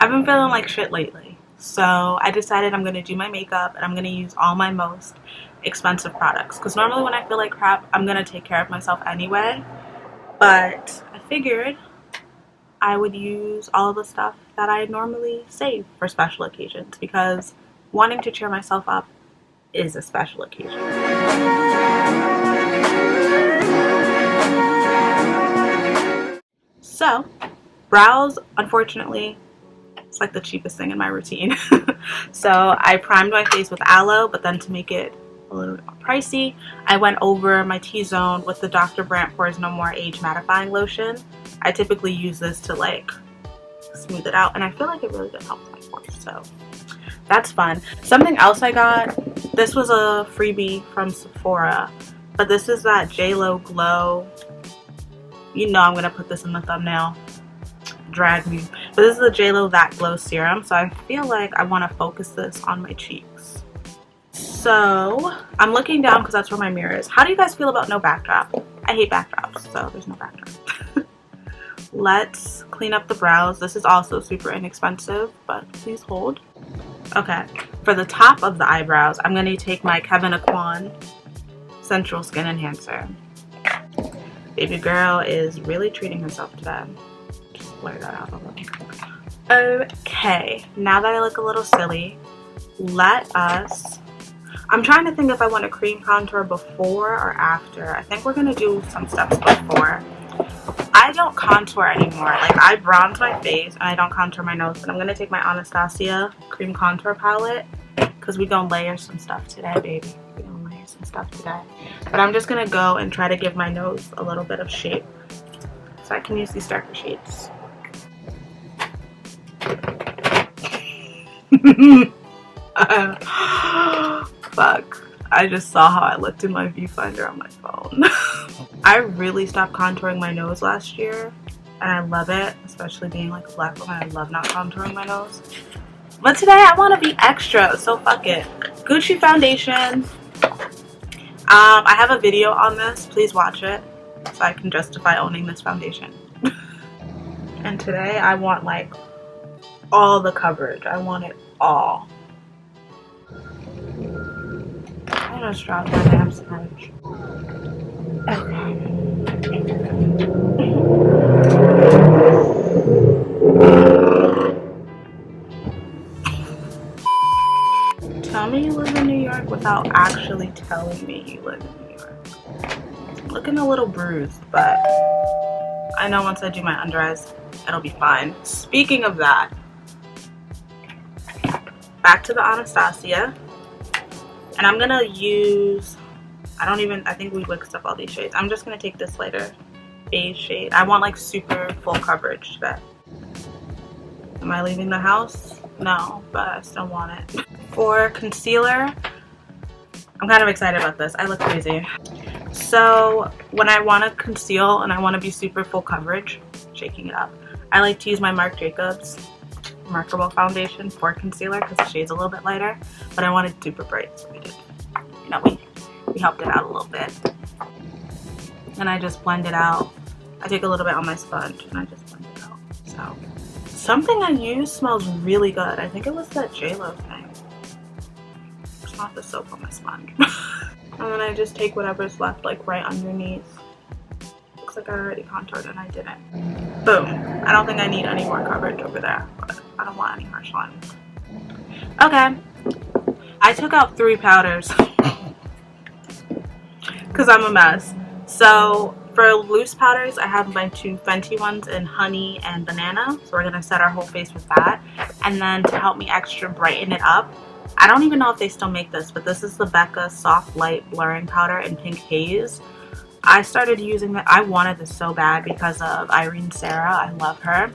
I've been feeling like shit lately. So I decided I'm going to do my makeup and I'm going to use all my most expensive products. Because normally when I feel like crap, I'm going to take care of myself anyway. But I figured I would use all the stuff that I normally save for special occasions. Because wanting to cheer myself up is a special occasion. So, brows, unfortunately, it's like the cheapest thing in my routine. So I primed my face with aloe, but then to make it a little bit more pricey, I went over my T-zone with the Dr. Brandt Pores No More Age Mattifying Lotion. I typically use this to like smooth it out, and I feel like it really does help my pores, so that's fun. Something else I got, this was a freebie from Sephora, but this is that Jlo Glow. You know I'm gonna put this in the thumbnail. Drag me. But this is the Jlo That Glow Serum, so I feel like I want to focus this on my cheeks. So I'm looking down because that's where my mirror is. How do you guys feel about no backdrop? I hate backdrops, so there's no backdrop. Let's clean up the brows. This is also super inexpensive, but please hold. Okay, for the top of the eyebrows, I'm going to take my Kevyn Aucoin Sensual Skin Enhancer. Baby girl is really treating herself today. Just blur that out a little. Okay, now that I look a little silly, I'm trying to think if I want to cream contour before or after. I think we're going to do some steps before. I don't contour anymore. Like, I bronze my face and I don't contour my nose, but I'm going to take my Anastasia cream contour palette because we're going to layer some stuff today, baby. We're going to layer some stuff today. But I'm just going to go and try to give my nose a little bit of shape so I can use these darker shades. Fuck. I just saw how I looked in my viewfinder on my phone. I really stopped contouring my nose last year, and I love it, especially being like a black woman. I love not contouring my nose. But today I want to be extra, so fuck it. Gucci foundation. I have a video on this. Please watch it so I can justify owning this foundation. And today I want like all the coverage. I want it all. I'm gonna drop my damn sponge. Okay. Tell me you live in New York without actually telling me you live in New York. I'm looking a little bruised, but I know once I do my under eyes, it'll be fine. Speaking of that, back to the Anastasia. And I'm gonna use, I think we mixed up all these shades. I'm just gonna take this lighter beige shade. I want like super full coverage today. Am I leaving the house? No, but I still want it. For concealer, I'm kind of excited about this. I look crazy. So when I want to conceal and I want to be super full coverage, shaking it up, I like to use my Marc Jacobs Remarkable foundation for concealer because the shade's a little bit lighter, but I wanted super bright, so we did. You know, we helped it out a little bit. And I just blend it out. I take a little bit on my sponge and I just blend it out. So something I use smells really good. I think it was that Jlo thing. It's not the soap on my sponge. And then I just take whatever's left like right underneath. Looks like I already contoured and I didn't. Boom. I don't think I need any more coverage over there, but I don't want any harsh lines. Okay. I took out 3 powders because I'm a mess. So for loose powders, I have my 2 Fenty ones in honey and banana. So we're going to set our whole face with that. And then to help me extra brighten it up, I don't even know if they still make this, but this is the Becca Soft Light Blurring Powder in Pink Haze. I started using that. I wanted this so bad because of Irene Sarah. I love her.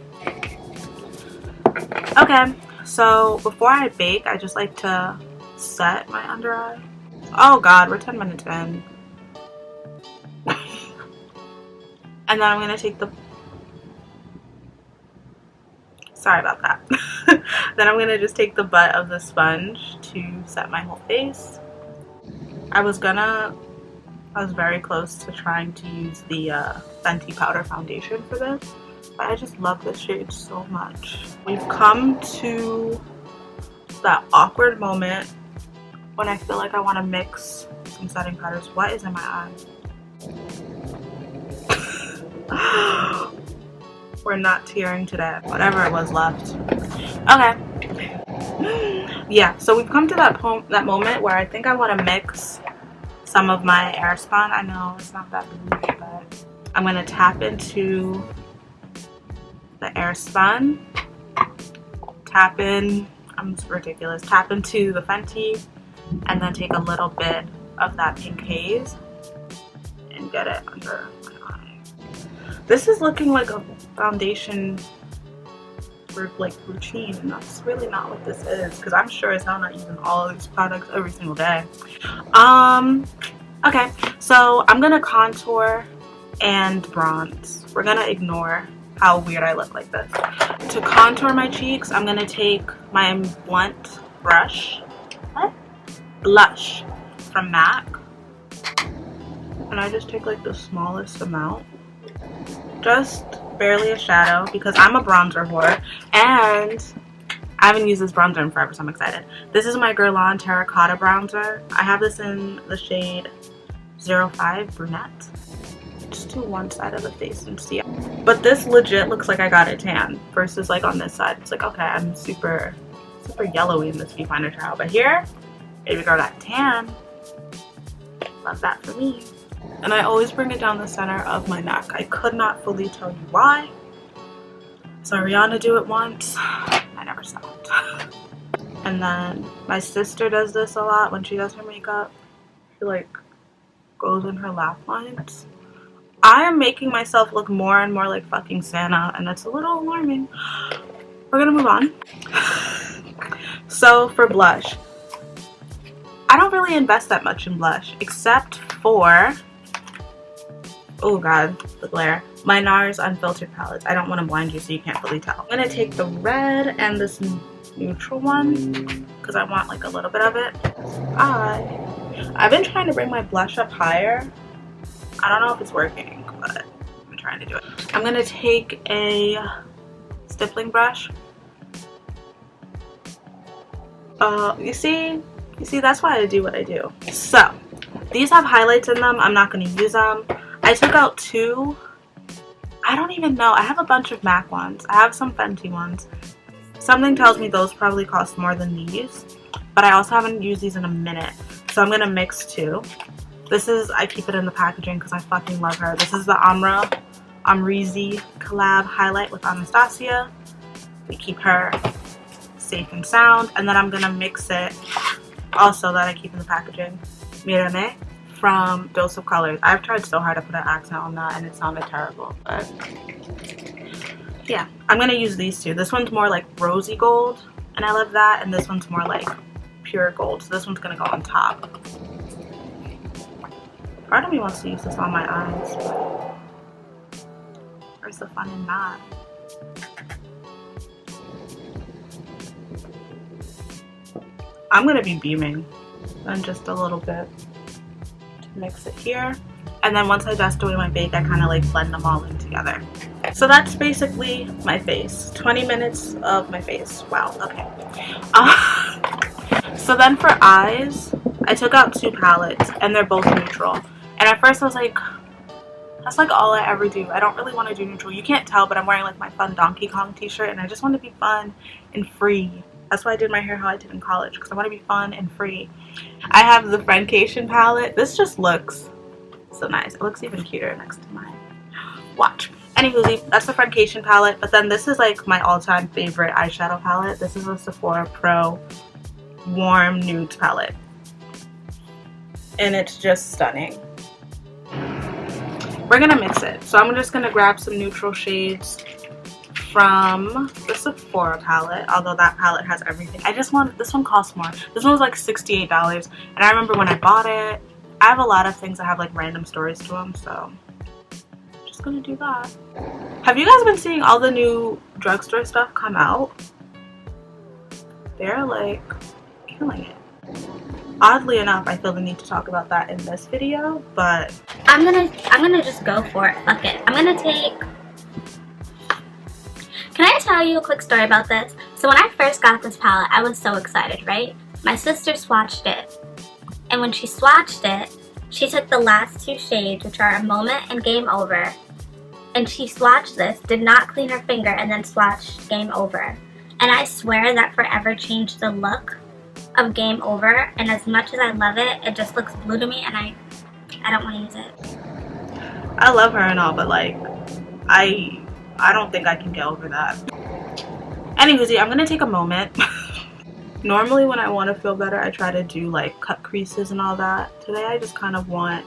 Okay, so before I bake, I just like to set my under eye. Oh god, we're 10 minutes in. And then I'm going to take the... Sorry about that. Then I'm going to just take the butt of the sponge to set my whole face. I was very close to trying to use the Fenty powder foundation for this, But I just love this shade so much. We've come to that awkward moment when I feel like I want to mix some setting powders. What is in my eye? We're not tearing today. Whatever it was left. Okay. Yeah, so we've come to that moment where I think I want to mix some of my Airspun. I know it's not that blue, but I'm going to tap into the Airspun. Tap in, I'm just ridiculous. Tap into the Fenty and then take a little bit of that pink haze and get it under my eye. This is looking like a foundation like routine, and that's really not what this is, because I'm sure it's not using all of these products every single day. Okay, so I'm gonna contour and bronze. We're gonna ignore how weird I look like this. To contour my cheeks, I'm gonna take my blunt blush from MAC, and I just take like the smallest amount, just barely a shadow, because I'm a bronzer whore and I haven't used this bronzer in forever, so I'm excited. This is my Guerlain Terracotta bronzer. I have this in the shade 05 Brunette. Just do one side of the face and see it. But this legit looks like I got it tan versus like on this side. It's like, okay, I'm super yellowy in this viewfinder trial, but here, baby girl, that tan. Love that for me. And I always bring it down the center of my neck. I could not fully tell you why. Saw Rihanna do it once. I never stopped. And then my sister does this a lot when she does her makeup. She like goes in her laugh lines. I am making myself look more and more like fucking Santa, and it's a little alarming. We're gonna move on. So for blush, I don't really invest that much in blush, except for, oh god, the glare, my Nars Unfiltered palettes. I don't want to blind you so you can't fully tell. I'm gonna take the red and this neutral one because I want like a little bit of it. I've been trying to bring my blush up higher. I don't know if it's working, but I'm trying to do it. I'm gonna take a stippling brush. You see, that's why I do what I do. So these have highlights in them. I'm not going to use them. I took out two. I don't even know. I have a bunch of MAC ones. I have some Fenty ones. Something tells me those probably cost more than these, but I also haven't used these in a minute. So I'm going to mix two. This is, I keep it in the packaging because I fucking love her. This is the Amrezy collab highlight with Anastasia. We keep her safe and sound. And then I'm going to mix it also that I keep in the packaging. Mirame from Dose of Colors. I've tried so hard to put an accent on that and it sounded terrible. But yeah, I'm going to use these two. This one's more like rosy gold and I love that. And this one's more like pure gold. So this one's going to go on top. Part of me wants to use this on my eyes, but where's the fun in that? I'm going to be beaming and just a little bit to mix it here. And then once I dust away my bake, I kind of like blend them all in together. So that's basically my face. 20 minutes of my face. Wow, okay. So then for eyes, I took out two palettes and they're both neutral. And at first I was like, that's like all I ever do. I don't really want to do neutral. You can't tell, but I'm wearing like my fun Donkey Kong t-shirt and I just want to be fun and free. That's why I did my hair how I did in college, because I want to be fun and free. I have the Friendcation palette. This just looks so nice. It looks even cuter next to mine. Watch. Anywho, that's the Friendcation palette. But then this is like my all-time favorite eyeshadow palette. This is a Sephora Pro Warm Nudes palette. And it's just stunning. We're going to mix it. So I'm just going to grab some neutral shades from the Sephora palette, although that palette has everything. I just want, this one costs more. This one was like $68, and I remember when I bought it. I have a lot of things that have like random stories to them, so I'm just gonna do that. Have you guys been seeing all the new drugstore stuff come out? They're like killing it. Oddly enough, I feel the need to talk about that in this video, but I'm gonna just go for it. Fuck it. I'm gonna take Can I tell you a quick story about this? So when I first got this palette, I was so excited, right? My sister swatched it. And when she swatched it, she took the last 2 shades, which are A Moment and Game Over. And she swatched this, did not clean her finger, and then swatched Game Over. And I swear that forever changed the look of Game Over. And as much as I love it, it just looks blue to me, and I don't want to use it. I love her and all, but like, I don't think I can get over that. Anywho, I'm gonna take a moment. Normally when I want to feel better, I try to do like cut creases and all that. Today I just kind of want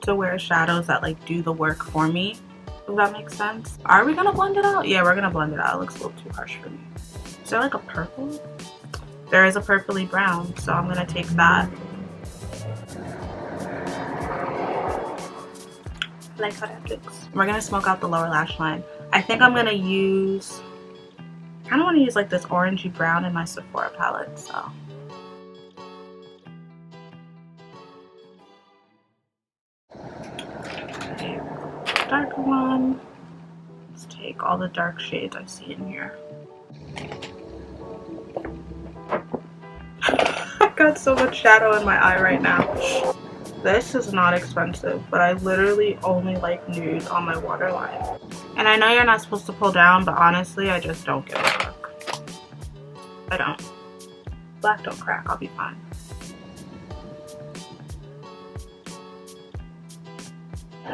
to wear shadows that like do the work for me, if that makes sense. Are we gonna blend it out? Yeah, we're gonna blend it out. It looks a little too harsh for me. Is there like a purple? There is a purpley brown, so I'm gonna take that. I like how that looks. We're gonna smoke out the lower lash line. I think I'm gonna use, I kind of want to use like this orangey brown in my Sephora palette, so. Okay, darker one. Let's take all the dark shades I see in here. I've got so much shadow in my eye right now. This is not expensive, but I literally only like nude on my waterline. And I know you're not supposed to pull down, but honestly, I just don't give a fuck. I don't. Black don't crack, I'll be fine.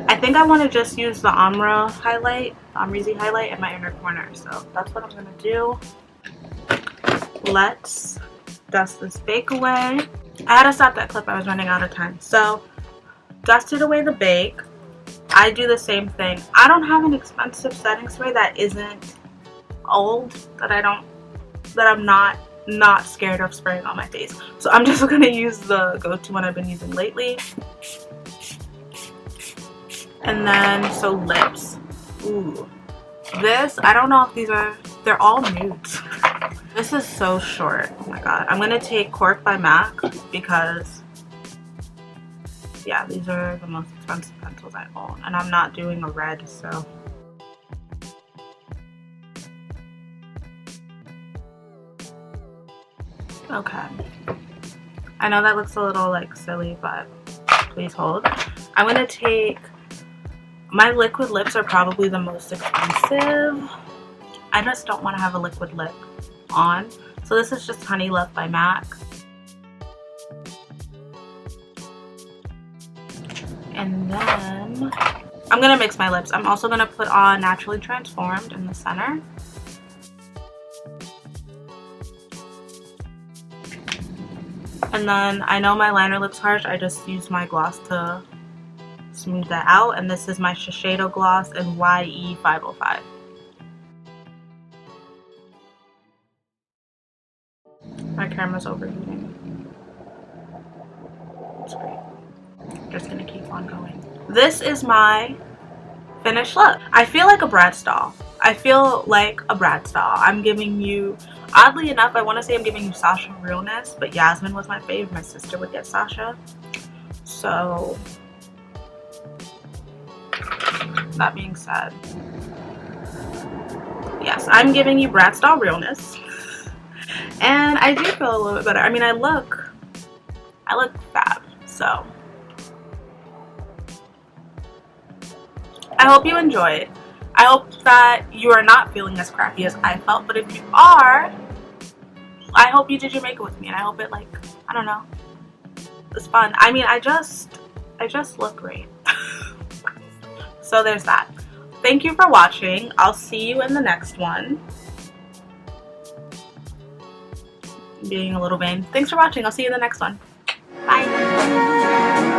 I think I want to just use the Amrezy highlight in my inner corner, so that's what I'm gonna do. Let's dust this bake away. I had to stop that clip, I was running out of time. So, dusted away the bake. I do the same thing. I don't have an expensive setting spray that isn't old, that I'm not scared of spraying on my face. So I'm just gonna use the go-to one I've been using lately. And then, so lips. Ooh. This, I don't know if these are, they're all nudes. This is so short. Oh my god. I'm gonna take Cork by MAC because, yeah, these are the most expensive pencils I own. And I'm not doing a red, so. Okay. I know that looks a little like silly, but please hold. I'm gonna take, my liquid lips are probably the most expensive. I just don't want to have a liquid lip on. So this is just Honey Love by MAC. And then I'm gonna mix my lips. I'm also gonna put on Naturally Transformed in the center. And then I know my liner looks harsh. I just used my gloss to smooth that out. And this is my Shisedo gloss in YE505. My camera's overheating. It's great. Just gonna keep on going. This is my finished look. I feel like a Bratz doll. I feel like a Bratz doll. I'm giving you, oddly enough, I want to say I'm giving you Sasha realness, but Yasmin was my fave. My sister would get Sasha. So, that being said, yes, I'm giving you Bratz doll realness. And I do feel a little bit better. I mean, I look fab, so. I hope you enjoy it. I hope that you are not feeling as crappy as I felt, but if you are, I hope you did your makeup with me, and I hope it, like, I don't know, it's fun. I mean, I just look great. So there's that. Thank you for watching. I'll see you in the next one. Being a little vain. Thanks for watching. I'll see you in the next one. Bye.